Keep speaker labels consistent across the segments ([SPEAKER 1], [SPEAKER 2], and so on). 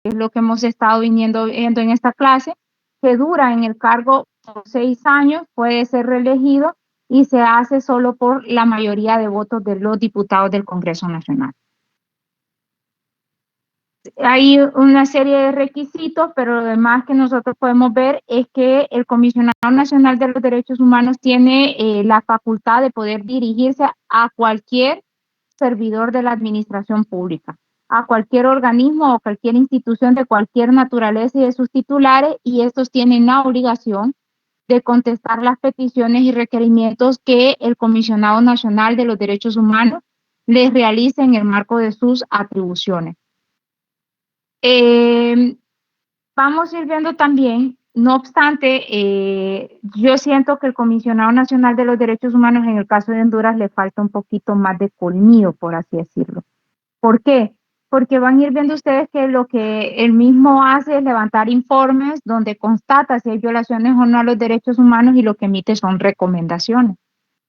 [SPEAKER 1] es lo que hemos estado viendo en esta clase, que dura en el cargo por 6 años, puede ser reelegido y se hace solo por la mayoría de votos de los diputados del Congreso Nacional. Hay una serie de requisitos, pero lo demás que nosotros podemos ver es que el Comisionado Nacional de los Derechos Humanos tiene la facultad de poder dirigirse a cualquier servidor de la administración pública, a cualquier organismo o cualquier institución de cualquier naturaleza y de sus titulares, y estos tienen la obligación de contestar las peticiones y requerimientos que el Comisionado Nacional de los Derechos Humanos les realice en el marco de sus atribuciones. Vamos a ir viendo también, no obstante, yo siento que el Comisionado Nacional de los Derechos Humanos en el caso de Honduras le falta un poquito más de colmillo, por así decirlo. ¿Por qué? Porque van a ir viendo ustedes que lo que él mismo hace es levantar informes donde constata si hay violaciones o no a los derechos humanos y lo que emite son recomendaciones.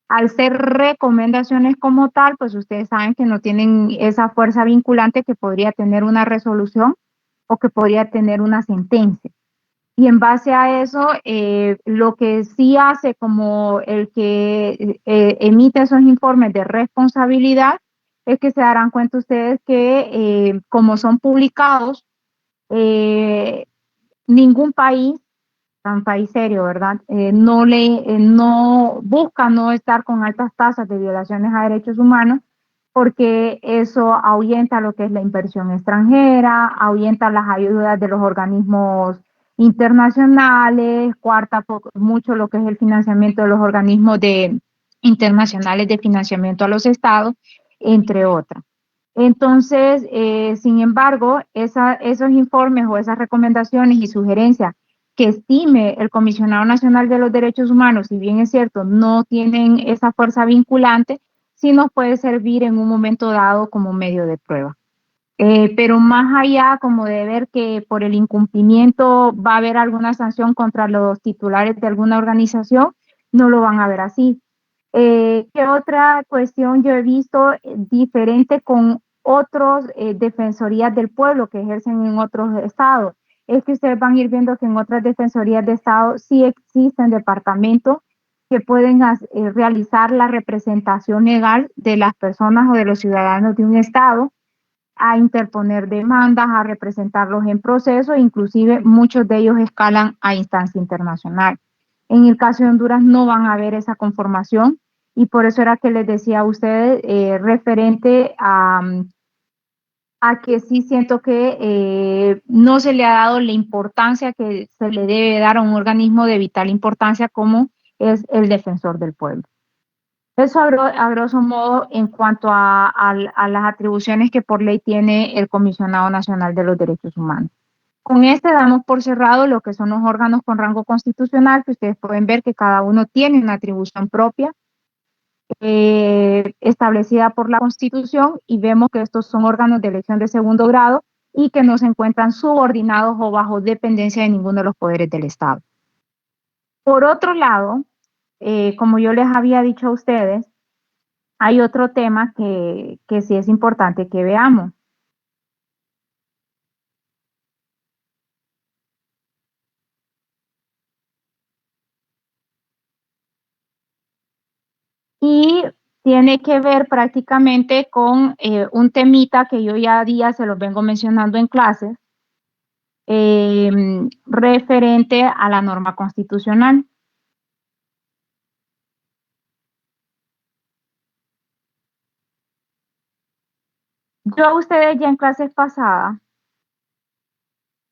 [SPEAKER 1] Al ser recomendaciones como tal, pues ustedes saben que no tienen esa fuerza vinculante que podría tener una resolución o que podría tener una sentencia. Y en base a eso, lo que sí hace como el que emite esos informes de responsabilidad es que se darán cuenta ustedes que como son publicados, eh, ningún país, un país serio, ¿verdad? No busca no estar con altas tasas de violaciones a derechos humanos porque eso ahuyenta lo que es la inversión extranjera, ahuyenta las ayudas de los organismos internacionales, cuarta mucho lo que es el financiamiento de los organismos internacionales de financiamiento a los estados, entre otras. Entonces, sin embargo, esos informes o esas recomendaciones y sugerencias que estime el Comisionado Nacional de los Derechos Humanos, si bien es cierto, no tienen esa fuerza vinculante, sí nos puede servir en un momento dado como medio de prueba. Pero más allá como de ver que por el incumplimiento va a haber alguna sanción contra los titulares de alguna organización, no lo van a ver así. ¿Qué otra cuestión yo he visto diferente con otros defensorías del pueblo que ejercen en otros estados? Es que ustedes van a ir viendo que en otras defensorías de estado sí existen departamentos que pueden realizar la representación legal de las personas o de los ciudadanos de un estado, a interponer demandas, a representarlos en proceso, inclusive muchos de ellos escalan a instancia internacional. En el caso de Honduras no van a ver esa conformación y por eso era que les decía a ustedes referente a que sí siento que no se le ha dado la importancia que se le debe dar a un organismo de vital importancia como es el defensor del pueblo. Eso a grosso modo en cuanto a las atribuciones que por ley tiene el Comisionado Nacional de los Derechos Humanos. Con este damos por cerrado lo que son los órganos con rango constitucional, que ustedes pueden ver que cada uno tiene una atribución propia establecida por la Constitución, y vemos que estos son órganos de elección de segundo grado y que no se encuentran subordinados o bajo dependencia de ninguno de los poderes del Estado. Por otro lado, como yo les había dicho a ustedes, hay otro tema que sí es importante que veamos. Y tiene que ver prácticamente con un temita que yo ya días se los vengo mencionando en clases, referente a la norma constitucional. Yo a ustedes ya en clases pasadas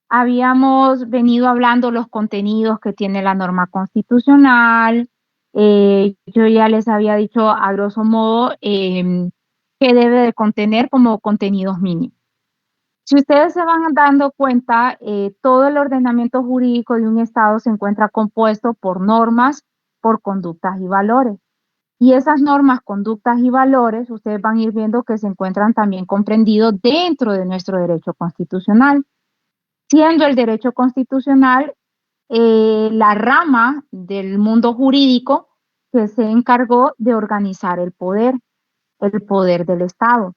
[SPEAKER 1] habíamos venido hablando los contenidos que tiene la norma constitucional. Yo ya les había dicho a grosso modo que debe de contener como contenidos mínimos. Si ustedes se van dando cuenta, todo el ordenamiento jurídico de un Estado se encuentra compuesto por normas, por conductas y valores. Y esas normas, conductas y valores, ustedes van a ir viendo que se encuentran también comprendidos dentro de nuestro derecho constitucional, siendo el derecho constitucional la rama del mundo jurídico que se encargó de organizar el poder del Estado.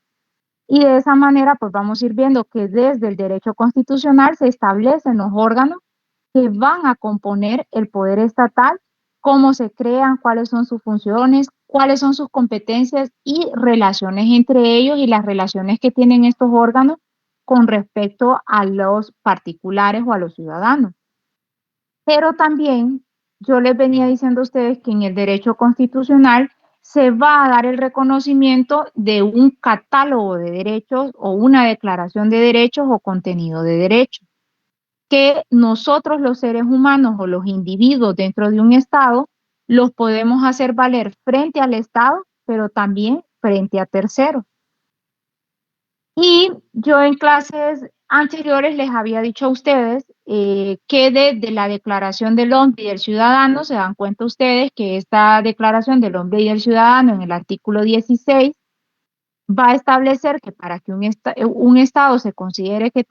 [SPEAKER 1] Y de esa manera, pues vamos a ir viendo que desde el derecho constitucional se establecen los órganos que van a componer el poder estatal, cómo se crean, cuáles son sus funciones, cuáles son sus competencias y relaciones entre ellos y las relaciones que tienen estos órganos con respecto a los particulares o a los ciudadanos. Pero también yo les venía diciendo a ustedes que en el derecho constitucional se va a dar el reconocimiento de un catálogo de derechos o una declaración de derechos o contenido de derechos que nosotros los seres humanos o los individuos dentro de un Estado los podemos hacer valer frente al Estado, pero también frente a terceros. Y yo en clases anteriores les había dicho a ustedes que desde la Declaración del Hombre y del Ciudadano, se dan cuenta ustedes que esta Declaración del Hombre y del Ciudadano en el artículo 16 va a establecer que para que un Estado se considere que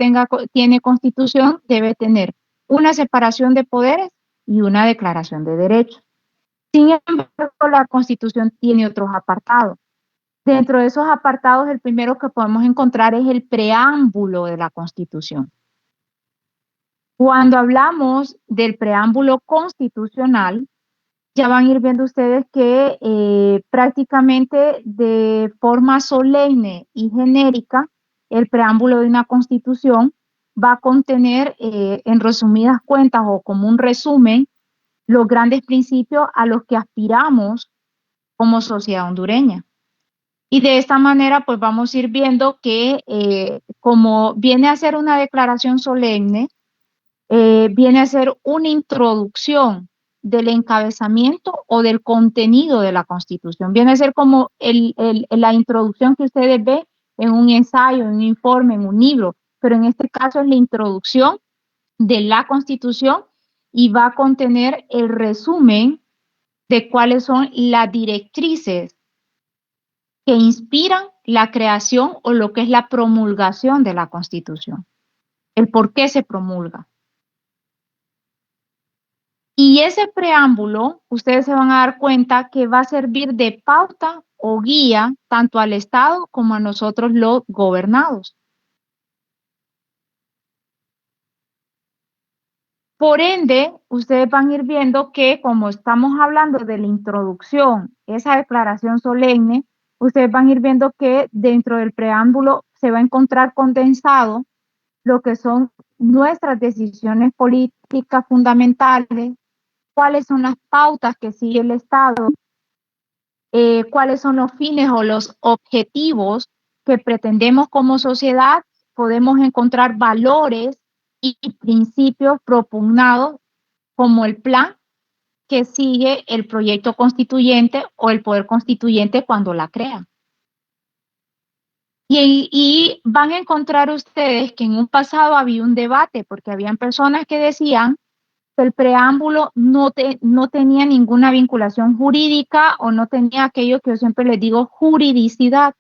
[SPEAKER 1] tiene constitución, debe tener una separación de poderes y una declaración de derechos. Sin embargo, la Constitución tiene otros apartados. Dentro de esos apartados, el primero que podemos encontrar es el preámbulo de la Constitución. Cuando hablamos del preámbulo constitucional, ya van a ir viendo ustedes que prácticamente de forma solemne y genérica, el preámbulo de una constitución va a contener, en resumidas cuentas o como un resumen, los grandes principios a los que aspiramos como sociedad hondureña. Y de esta manera, pues vamos a ir viendo que como viene a ser una declaración solemne, viene a ser una introducción del encabezamiento o del contenido de la Constitución. Viene a ser como la introducción que ustedes ven en un ensayo, en un informe, en un libro, pero en este caso es la introducción de la Constitución y va a contener el resumen de cuáles son las directrices que inspiran la creación o lo que es la promulgación de la Constitución, el por qué se promulga. Y ese preámbulo, ustedes se van a dar cuenta que va a servir de pauta o guía tanto al Estado como a nosotros los gobernados. Por ende, ustedes van a ir viendo que como estamos hablando de la introducción, esa declaración solemne, ustedes van a ir viendo que dentro del preámbulo se va a encontrar condensado lo que son nuestras decisiones políticas fundamentales, cuáles son las pautas que sigue el Estado, cuáles son los fines o los objetivos que pretendemos como sociedad, podemos encontrar valores y principios propugnados como el plan que sigue el proyecto constituyente o el poder constituyente cuando la crea. Y van a encontrar ustedes que en un pasado había un debate porque habían personas que decían que el preámbulo no tenía ninguna vinculación jurídica o no tenía aquello que yo siempre les digo, juridicidad.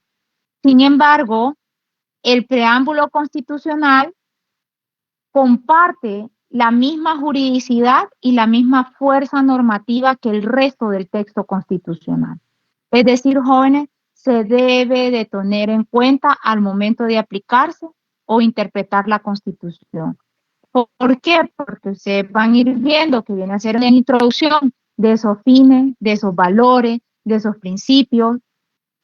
[SPEAKER 1] Sin embargo, el preámbulo constitucional comparte la misma juridicidad y la misma fuerza normativa que el resto del texto constitucional. Es decir, jóvenes, se debe de tener en cuenta al momento de aplicarse o interpretar la Constitución. ¿Por qué? Porque ustedes van a ir viendo que viene a ser una introducción de esos fines, de esos valores, de esos principios,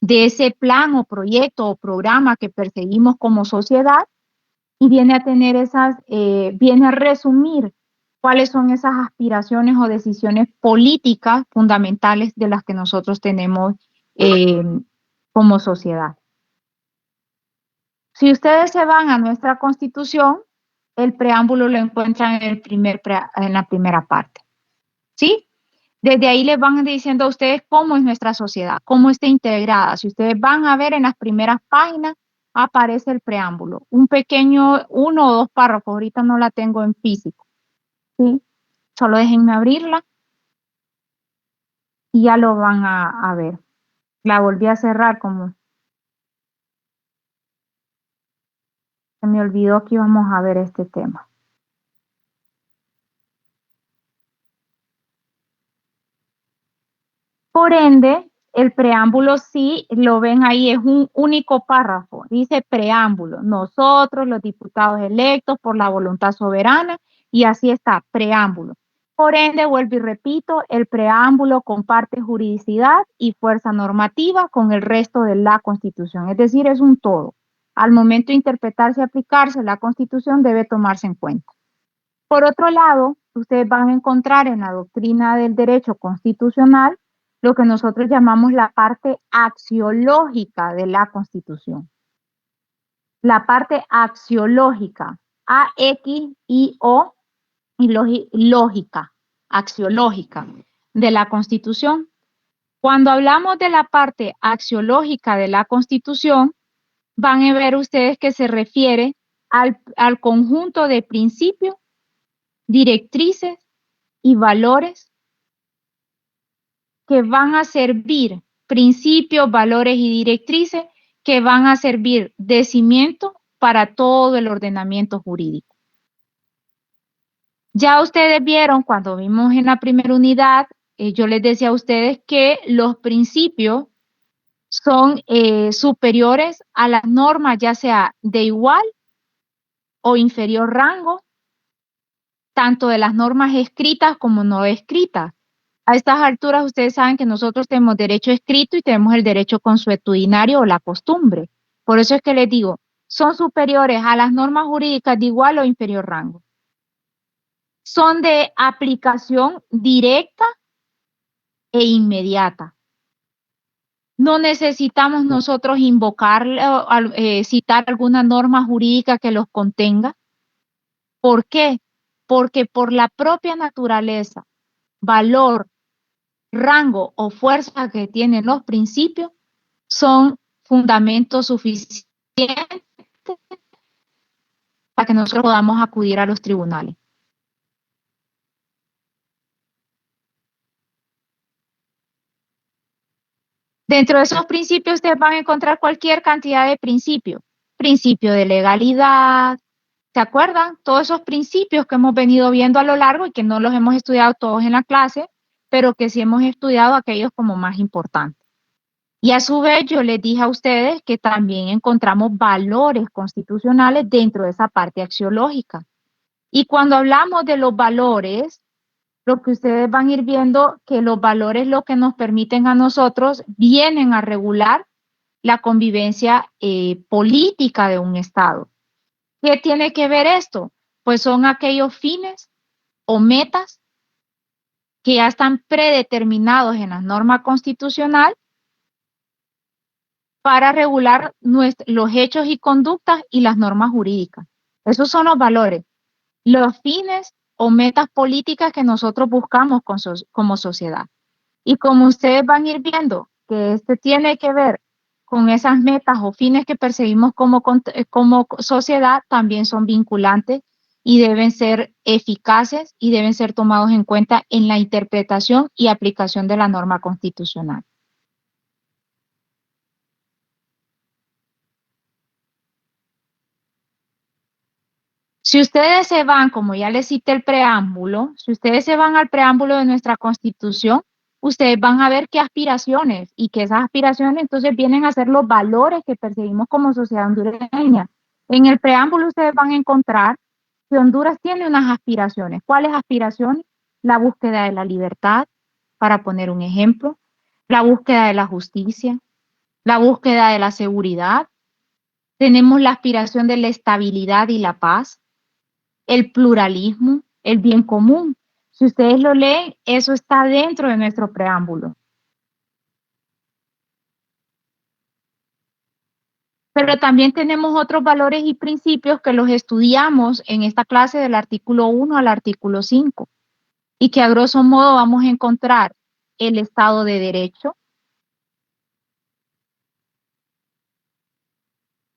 [SPEAKER 1] de ese plan o proyecto o programa que perseguimos como sociedad y viene a tener viene a resumir cuáles son esas aspiraciones o decisiones políticas fundamentales de las que nosotros tenemos eh, como sociedad. Si ustedes se van a nuestra Constitución, el preámbulo lo encuentran en la primera parte, ¿sí? Desde ahí les van diciendo a ustedes cómo es nuestra sociedad, cómo está integrada. Si ustedes van a ver en las primeras páginas, aparece el preámbulo, un pequeño, 1 o 2 párrafos, ahorita no la tengo en físico, ¿sí? Solo déjenme abrirla y ya lo van a ver. La volví a cerrar como se me olvidó que íbamos a ver este tema. Por ende, El preámbulo sí, lo ven ahí, es un único párrafo. Dice preámbulo. Nosotros, los diputados electos por la voluntad soberana, y así está, preámbulo. Por ende, vuelvo y repito, el preámbulo comparte juridicidad y fuerza normativa con el resto de la Constitución. Es decir, es un todo. Al momento de interpretarse y aplicarse, la Constitución debe tomarse en cuenta. Por otro lado, ustedes van a encontrar en la doctrina del derecho constitucional lo que nosotros llamamos la parte axiológica de la Constitución. La parte axiológica, A-X-I-O, y lógica, axiológica de la Constitución. Cuando hablamos de la parte axiológica de la Constitución, van a ver ustedes que se refiere al conjunto de principios, directrices y valores que van a servir, principios, valores y directrices que van a servir de cimiento para todo el ordenamiento jurídico. Ya ustedes vieron cuando vimos en la primera unidad, yo les decía a ustedes que los principios son superiores a las normas, ya sea de igual o inferior rango, tanto de las normas escritas como no escritas. A estas alturas ustedes saben que nosotros tenemos derecho escrito y tenemos el derecho consuetudinario o la costumbre. Por eso es que les digo, son superiores a las normas jurídicas de igual o inferior rango. Son de aplicación directa e inmediata. No necesitamos nosotros invocar, citar alguna norma jurídica que los contenga. ¿Por qué? Porque por la propia naturaleza, valor, rango o fuerza que tienen los principios, son fundamentos suficientes para que nosotros podamos acudir a los tribunales. Dentro de esos principios ustedes van a encontrar cualquier cantidad de principios. Principio de legalidad, ¿se acuerdan? Todos esos principios que hemos venido viendo a lo largo y que no los hemos estudiado todos en la clase, pero que sí hemos estudiado aquellos como más importantes. Y a su vez yo les dije a ustedes que también encontramos valores constitucionales dentro de esa parte axiológica. Y cuando hablamos de los valores, lo que ustedes van a ir viendo que los valores lo que nos permiten a nosotros vienen a regular la convivencia política de un Estado. ¿Qué tiene que ver esto? Pues son aquellos fines o metas que ya están predeterminados en la norma constitucional para regular los hechos y conductas y las normas jurídicas. Esos son los valores, los fines o metas políticas que nosotros buscamos como sociedad. Y como ustedes van a ir viendo que este tiene que ver con esas metas o fines que perseguimos como sociedad, también son vinculantes y deben ser eficaces y deben ser tomados en cuenta en la interpretación y aplicación de la norma constitucional. Si ustedes se van, como ya les cité el preámbulo, si ustedes se van al preámbulo de nuestra Constitución, ustedes van a ver qué aspiraciones y que esas aspiraciones entonces vienen a ser los valores que perseguimos como sociedad hondureña. En el preámbulo ustedes van a encontrar que Honduras tiene unas aspiraciones. ¿Cuáles aspiraciones? La búsqueda de la libertad, para poner un ejemplo, la búsqueda de la justicia, la búsqueda de la seguridad. Tenemos la aspiración de la estabilidad y la paz, el pluralismo, el bien común. Si ustedes lo leen, eso está dentro de nuestro preámbulo. Pero también tenemos otros valores y principios que los estudiamos en esta clase del artículo 1 al artículo 5 y que a grosso modo vamos a encontrar el Estado de Derecho,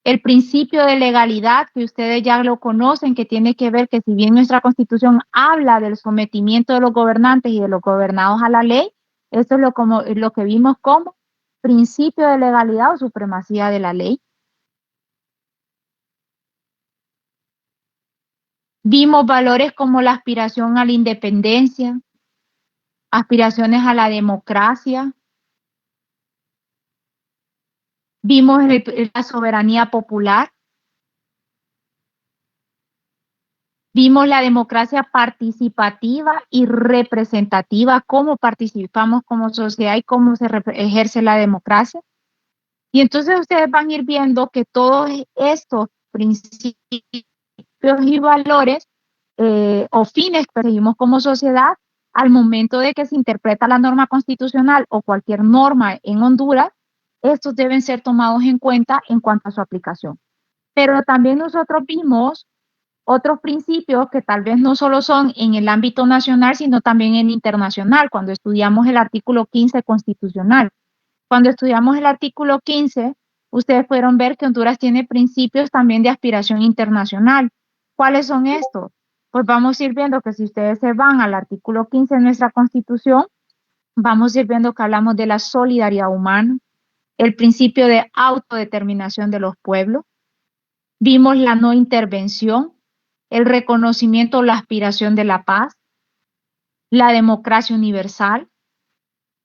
[SPEAKER 1] el principio de legalidad, que ustedes ya lo conocen, que tiene que ver que si bien nuestra Constitución habla del sometimiento de los gobernantes y de los gobernados a la ley, esto es lo que vimos como principio de legalidad o supremacía de la ley. Vimos valores como la aspiración a la independencia, aspiraciones a la democracia, Vimos la soberanía popular, vimos la democracia participativa y representativa, cómo participamos como sociedad y cómo se ejerce la democracia. Y entonces ustedes van a ir viendo que todos estos principios y valores o fines que perseguimos como sociedad, al momento de que se interpreta la norma constitucional o cualquier norma en Honduras, estos deben ser tomados en cuenta en cuanto a su aplicación. Pero también nosotros vimos otros principios que tal vez no solo son en el ámbito nacional, sino también en internacional, cuando estudiamos el artículo 15 constitucional. Cuando estudiamos el artículo 15, ustedes pudieron ver que Honduras tiene principios también de aspiración internacional. ¿Cuáles son estos? Pues vamos a ir viendo que si ustedes se van al artículo 15 de nuestra Constitución, vamos a ir viendo que hablamos de la solidaridad humana, el principio de autodeterminación de los pueblos, vimos la no intervención, el reconocimiento o la aspiración de la paz, la democracia universal.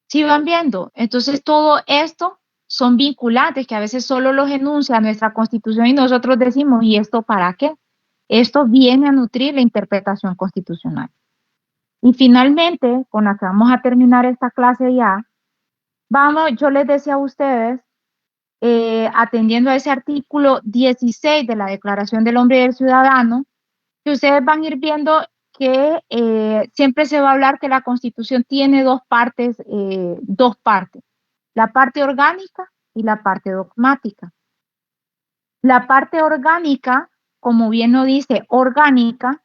[SPEAKER 1] ¿Sí van viendo? Entonces todo esto son vinculantes que a veces solo los enuncia nuestra Constitución y nosotros decimos, ¿y esto para qué? Esto viene a nutrir la interpretación constitucional. Y finalmente, con la que vamos a terminar esta clase ya, yo les decía a ustedes, atendiendo a ese artículo 16 de la Declaración del Hombre y del Ciudadano, que ustedes van a ir viendo que siempre se va a hablar que la Constitución tiene dos partes, la parte orgánica y la parte dogmática. La parte orgánica, como bien lo dice, orgánica,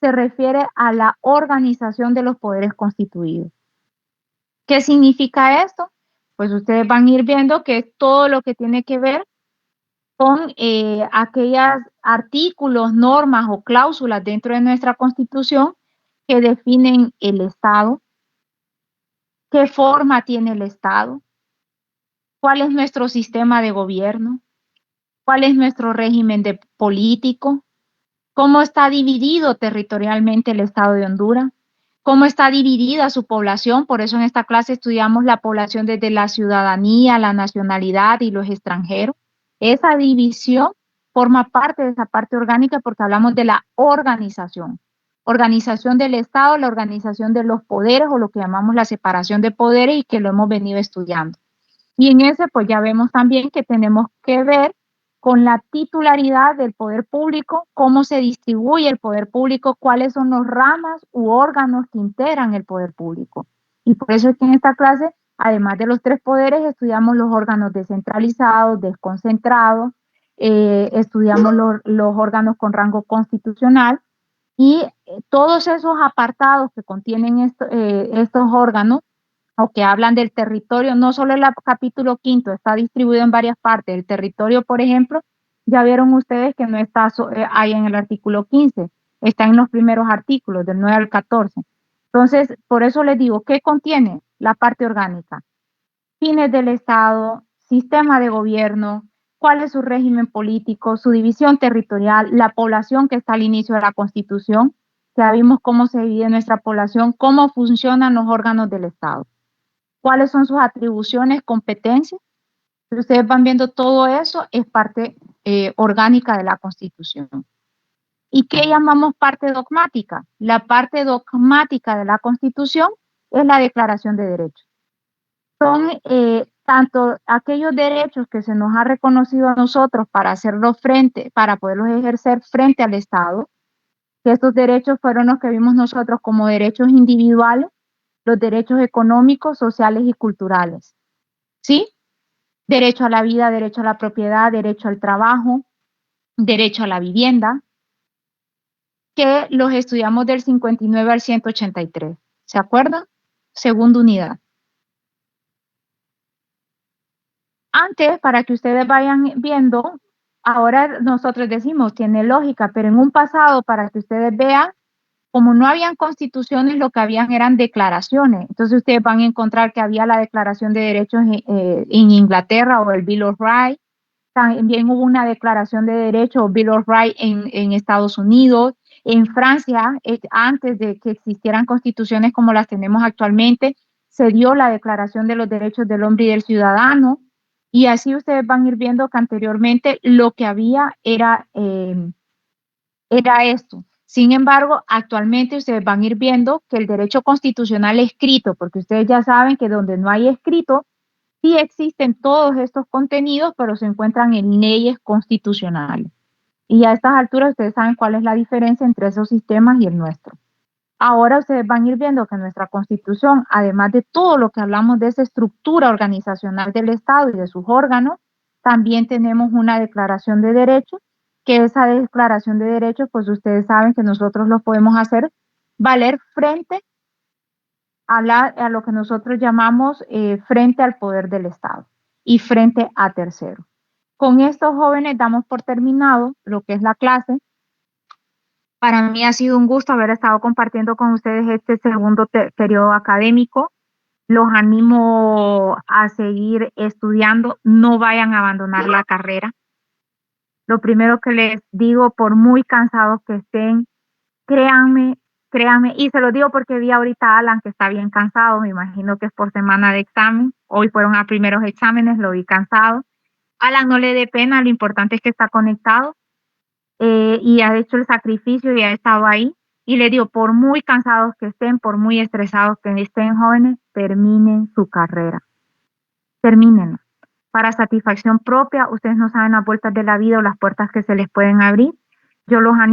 [SPEAKER 1] se refiere a la organización de los poderes constituidos. ¿Qué significa esto? Pues ustedes van a ir viendo que es todo lo que tiene que ver con aquellos artículos, normas o cláusulas dentro de nuestra Constitución que definen el Estado, qué forma tiene el Estado, cuál es nuestro sistema de gobierno, cuál es nuestro régimen político, cómo está dividido territorialmente el Estado de Honduras, cómo está dividida su población. Por eso en esta clase estudiamos la población desde la ciudadanía, la nacionalidad y los extranjeros. Esa división forma parte de esa parte orgánica porque hablamos de la organización. Organización del Estado, la organización de los poderes o lo que llamamos la separación de poderes y que lo hemos venido estudiando. Y en ese pues ya vemos también que tenemos que ver con la titularidad del poder público, cómo se distribuye el poder público, cuáles son los ramas u órganos que integran el poder público. Y por eso es que en esta clase, además de los tres poderes, estudiamos los órganos descentralizados, desconcentrados, estudiamos los órganos con rango constitucional y todos esos apartados que contienen estos órganos o que hablan del territorio, no solo el capítulo quinto, está distribuido en varias partes. El territorio, por ejemplo, ya vieron ustedes que no está ahí en el artículo 15, está en los primeros artículos, del 9 al 14. Entonces, por eso les digo, ¿qué contiene la parte orgánica? Fines del Estado, sistema de gobierno, cuál es su régimen político, su división territorial, la población que está al inicio de la Constitución, ya vimos cómo se divide nuestra población, cómo funcionan los órganos del Estado, cuáles son sus atribuciones, competencias. Si ustedes van viendo todo eso, es parte orgánica de la Constitución. ¿Y qué llamamos parte dogmática? La parte dogmática de la Constitución es la Declaración de Derechos. Son tanto aquellos derechos que se nos ha reconocido a nosotros para hacerlos frente, para poderlos ejercer frente al Estado, que estos derechos fueron los que vimos nosotros como derechos individuales, los derechos económicos, sociales y culturales. ¿Sí? Derecho a la vida, derecho a la propiedad, derecho al trabajo, derecho a la vivienda, que los estudiamos del 59 al 183. ¿Se acuerdan? Segunda unidad. Antes, para que ustedes vayan viendo, ahora nosotros decimos, tiene lógica, pero en un pasado, para que ustedes vean, como no habían constituciones, lo que habían eran declaraciones. Entonces ustedes van a encontrar que había la Declaración de Derechos en Inglaterra o el Bill of Rights. También hubo una Declaración de Derechos o Bill of Rights en Estados Unidos. En Francia, antes de que existieran constituciones como las tenemos actualmente, se dio la Declaración de los Derechos del Hombre y del Ciudadano. Y así ustedes van a ir viendo que anteriormente lo que había era esto. Sin embargo, actualmente ustedes van a ir viendo que el derecho constitucional escrito, porque ustedes ya saben que donde no hay escrito, sí existen todos estos contenidos, pero se encuentran en leyes constitucionales. Y a estas alturas ustedes saben cuál es la diferencia entre esos sistemas y el nuestro. Ahora ustedes van a ir viendo que nuestra Constitución, además de todo lo que hablamos de esa estructura organizacional del Estado y de sus órganos, también tenemos una declaración de derechos, que esa declaración de derechos, pues ustedes saben que nosotros lo podemos hacer valer frente a lo que nosotros llamamos frente al poder del Estado y frente a terceros. Con estos jóvenes damos por terminado lo que es la clase. Para mí ha sido un gusto haber estado compartiendo con ustedes este segundo periodo académico. Los animo a seguir estudiando, no vayan a abandonar la carrera. Lo primero que les digo, por muy cansados que estén, créanme, créanme, y se lo digo porque vi ahorita a Alan que está bien cansado, me imagino que es por semana de examen, hoy fueron a primeros exámenes, lo vi cansado. Alan, no le dé pena, lo importante es que está conectado y ha hecho el sacrificio y ha estado ahí. Y le digo, por muy cansados que estén, por muy estresados que estén jóvenes, terminen su carrera, terminen. Para satisfacción propia, ustedes no saben las vueltas de la vida o las puertas que se les pueden abrir. Yo los animo